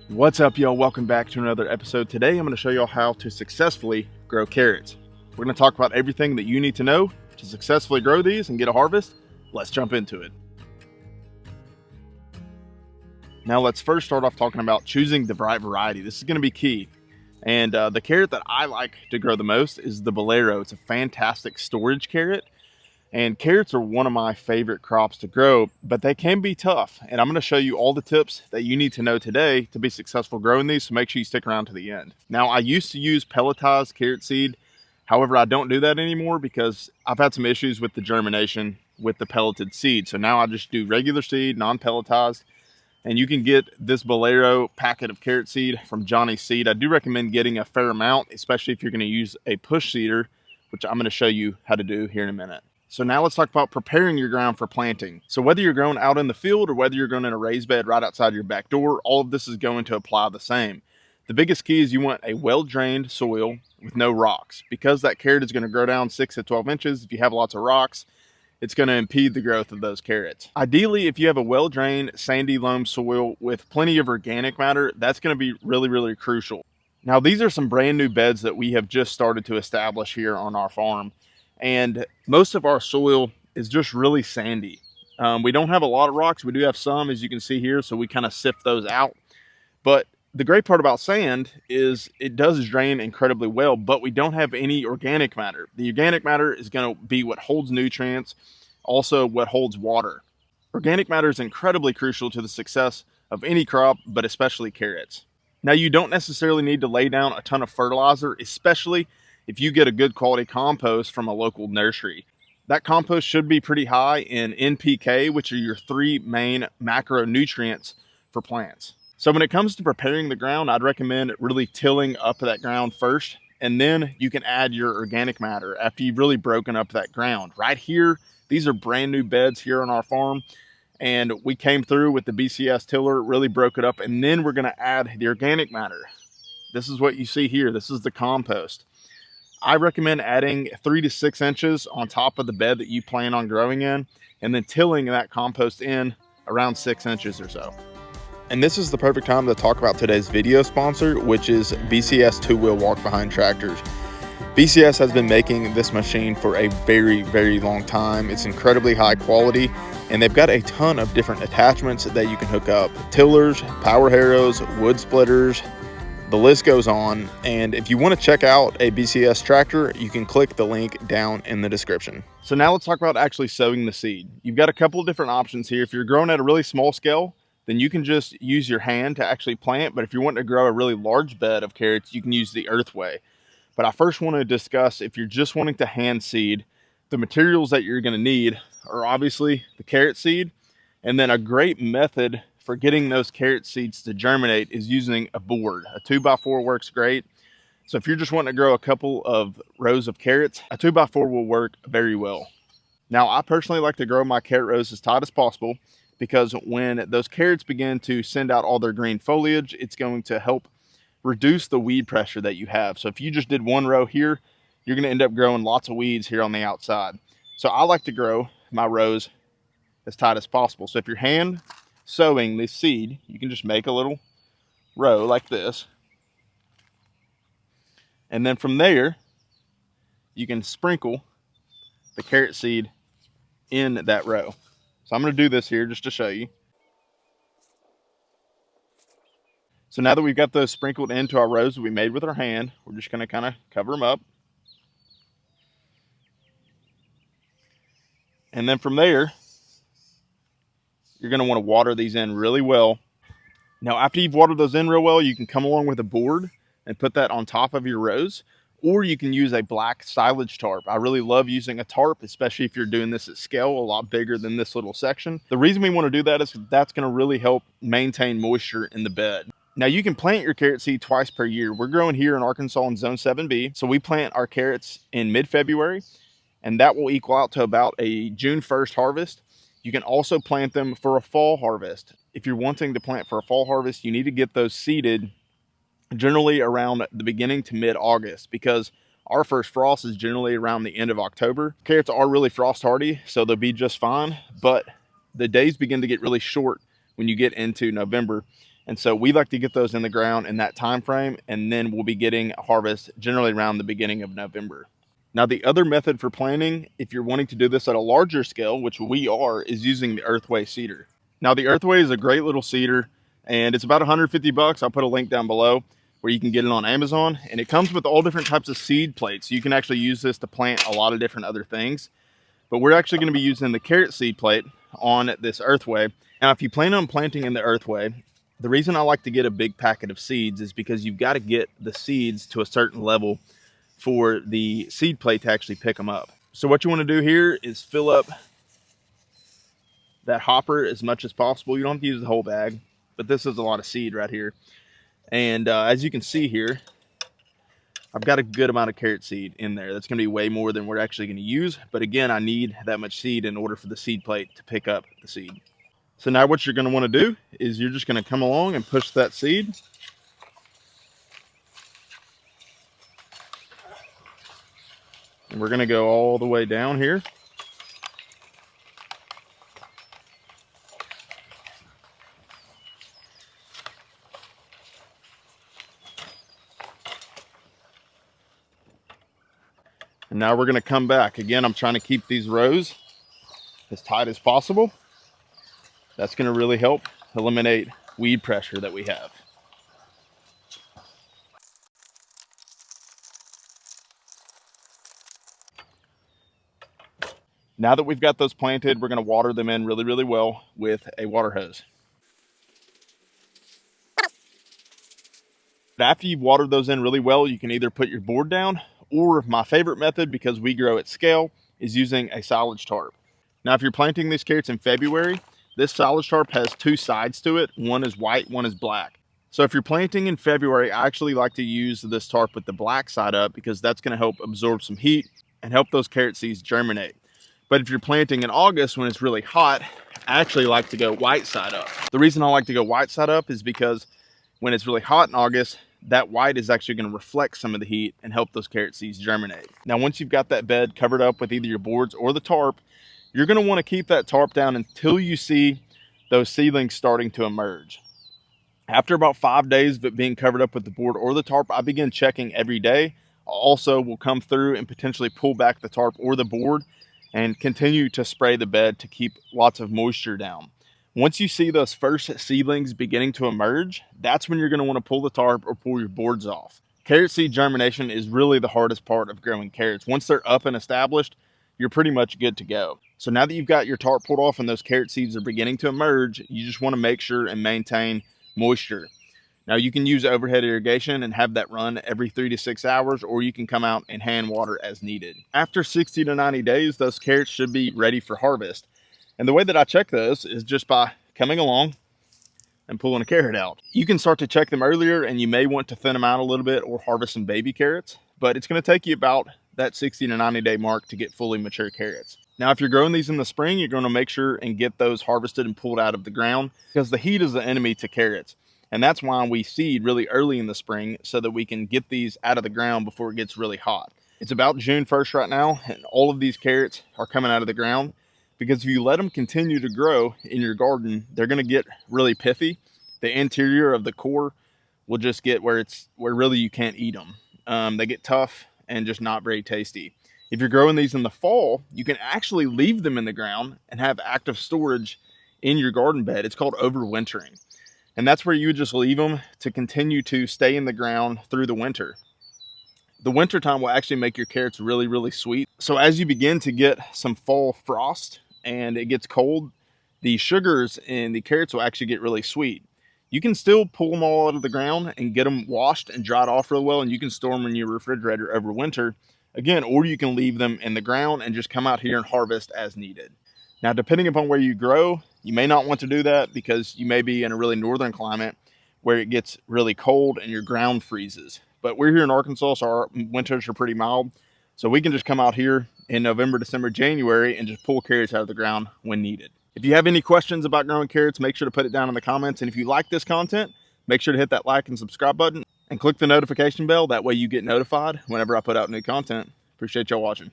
What's up, y'all? Welcome back to another episode. Today I'm going to show y'all how to successfully grow carrots. We're going to talk about everything that you need to know to successfully grow these and get a harvest. Let's jump into it. Now let's first start off talking about choosing the right variety. This is going to be key. And the carrot that I like to grow the most is the bolero. It's a fantastic storage carrot. And carrots are one of my favorite crops to grow, but they can be tough. And I'm going to show you all the tips that you need to know today to be successful growing these, so make sure you stick around to the end. Now, I used to use pelletized carrot seed. However, I don't do that anymore because I've had some issues with the germination with the pelleted seed. So now I just do regular seed, non-pelletized. And you can get this bolero packet of carrot seed from Johnny's Seed. I do recommend getting a fair amount, especially if you're going to use a push seeder, which I'm going to show you how to do here in a minute. So now let's talk about preparing your ground for planting. So whether you're growing out in the field or whether you're growing in a raised bed right outside your back door, all of this is going to apply the same. The biggest key is you want a well-drained soil with no rocks, because that carrot is going to grow down 6 to 12 inches. If you have lots of rocks, it's going to impede the growth of those carrots. Ideally, if you have a well-drained sandy loam soil with plenty of organic matter, that's going to be really crucial. Now, these are some brand new beds that we have just started to establish here on our farm. And most of our soil is just really sandy. We don't have a lot of rocks. We do have some, as you can see here, so we kind of sift those out. But the great part about sand is it does drain incredibly well, but we don't have any organic matter. The organic matter is going to be what holds nutrients, also what holds water. Organic matter is incredibly crucial to the success of any crop, but especially carrots. Now, you don't necessarily need to lay down a ton of fertilizer, especially if you get a good quality compost from a local nursery. That compost should be pretty high in NPK, which are your 3 main macronutrients for plants. So when it comes to preparing the ground, I'd recommend really tilling up that ground first, and then you can add your organic matter after you've really broken up that ground. Right here, these are brand new beds here on our farm, and we came through with the BCS tiller, really broke it up, and then we're going to add the organic matter. This is what you see here. This is the compost. I recommend adding 3 to 6 inches on top of the bed that you plan on growing in, and then tilling that compost in around 6 inches or so. And this is the perfect time to talk about today's video sponsor, which is BCS two-wheel walk-behind tractors. BCS has been making this machine for a very long time. It's incredibly high quality, and they've got a ton of different attachments that you can hook up. Tillers, power harrows, wood splitters, the list goes on. And if you want to check out a BCS tractor, you can click the link down in the description. So now let's talk about actually sowing the seed. You've got a couple of different options here. If you're growing at a really small scale, then you can just use your hand to actually plant. But if you're wanting to grow a really large bed of carrots, you can use the earth way. But I first want to discuss, if you're just wanting to hand seed, the materials that you're going to need are obviously the carrot seed. And then a great method for getting those carrot seeds to germinate is using a board. A 2x4 works great. So if you're just wanting to grow a couple of rows of carrots, a 2x4 will work very well. Now, I personally like to grow my carrot rows as tight as possible, because when those carrots begin to send out all their green foliage, it's going to help reduce the weed pressure that you have. So if you just did one row here, you're going to end up growing lots of weeds here on the outside. So I like to grow my rows as tight as possible. So if you're hand sowing this seed, you can just make a little row like this. And then from there, you can sprinkle the carrot seed in that row. So I'm going to do this here just to show you. So now that we've got those sprinkled into our rows that we made with our hand, we're just going to kind of cover them up. And then from there, you're going to want to water these in really well. Now, after you've watered those in real well, you can come along with a board and put that on top of your rows, or you can use a black silage tarp. I really love using a tarp, especially if you're doing this at scale, a lot bigger than this little section. The reason we want to do that is that's going to really help maintain moisture in the bed. Now, you can plant your carrot seed twice per year. We're growing here in Arkansas in Zone 7B, so we plant our carrots in mid-February, and that will equal out to about a June 1st harvest. You can also plant them for a fall harvest. If you're wanting to plant for a fall harvest, you need to get those seeded generally around the beginning to mid-August, because our first frost is generally around the end of October. Carrots are really frost hardy, so they'll be just fine, but the days begin to get really short when you get into November. And so we like to get those in the ground in that time frame, and then we'll be getting a harvest generally around the beginning of November. Now, the other method for planting, if you're wanting to do this at a larger scale, which we are, is using the Earthway seeder. Now, the Earthway is a great little seeder, and it's about 150 bucks. I'll put a link down below where you can get it on Amazon, and it comes with all different types of seed plates. You can actually use this to plant a lot of different other things, but we're actually going to be using the carrot seed plate on this Earthway. Now, if you plan on planting in the Earthway, the reason I like to get a big packet of seeds is because you've got to get the seeds to a certain level for the seed plate to actually pick them up. So what you want to do here is fill up that hopper as much as possible. You don't have to use the whole bag, but this is a lot of seed right here. And as you can see here, I've got a good amount of carrot seed in there. That's going to be way more than we're actually going to use. But again, I need that much seed in order for the seed plate to pick up the seed. So now what you're going to want to do is you're just going to come along and push that seed. And we're going to go all the way down here. And now we're going to come back. Again, I'm trying to keep these rows as tight as possible. That's going to really help eliminate weed pressure that we have. Now that we've got those planted, we're going to water them in really, really well with a water hose. After you've watered those in really well, you can either put your board down, or my favorite method, because we grow at scale, is using a silage tarp. Now, if you're planting these carrots in February, this silage tarp has two sides to it. One is white, one is black. So if you're planting in February, I actually like to use this tarp with the black side up because that's going to help absorb some heat and help those carrot seeds germinate. But if you're planting in August when it's really hot, I actually like to go white side up. The reason I like to go white side up is because when it's really hot in August, that white is actually going to reflect some of the heat and help those carrot seeds germinate. Now, once you've got that bed covered up with either your boards or the tarp, you're going to want to keep that tarp down until you see those seedlings starting to emerge. After about 5 days of it being covered up with the board or the tarp, I begin checking every day. I also will come through and potentially pull back the tarp or the board and continue to spray the bed to keep lots of moisture down. Once you see those first seedlings beginning to emerge, that's when you're going to want to pull the tarp or pull your boards off. Carrot seed germination is really the hardest part of growing carrots. Once they're up and established, you're pretty much good to go. So now that you've got your tarp pulled off and those carrot seeds are beginning to emerge, you just want to make sure and maintain moisture. Now, you can use overhead irrigation and have that run every 3 to 6 hours, or you can come out and hand water as needed. After 60 to 90 days, those carrots should be ready for harvest. And the way that I check those is just by coming along and pulling a carrot out. You can start to check them earlier, and you may want to thin them out a little bit or harvest some baby carrots, but it's going to take you about that 60 to 90 day mark to get fully mature carrots. Now, if you're growing these in the spring, you're going to make sure and get those harvested and pulled out of the ground, because the heat is the enemy to carrots. And that's why we seed really early in the spring, so that we can get these out of the ground before it gets really hot. It's about June 1st right now, and all of these carrots are coming out of the ground, because if you let them continue to grow in your garden, they're going to get really pithy. The interior of the core will just get where really you can't eat them. They get tough and just not very tasty. If you're growing these in the fall, you can actually leave them in the ground and have active storage in your garden bed. It's called overwintering. And that's where you would just leave them to continue to stay in the ground through the winter. The winter time will actually make your carrots really, really sweet. So as you begin to get some fall frost and it gets cold, the sugars in the carrots will actually get really sweet. You can still pull them all out of the ground and get them washed and dried off real well, and you can store them in your refrigerator over winter. Again, or you can leave them in the ground and just come out here and harvest as needed. Now, depending upon where you grow, you may not want to do that because you may be in a really northern climate where it gets really cold and your ground freezes. But we're here in Arkansas, so our winters are pretty mild. So we can just come out here in November, December, January and just pull carrots out of the ground when needed. If you have any questions about growing carrots, make sure to put it down in the comments. And if you like this content, make sure to hit that like and subscribe button and click the notification bell. That way you get notified whenever I put out new content. Appreciate y'all watching.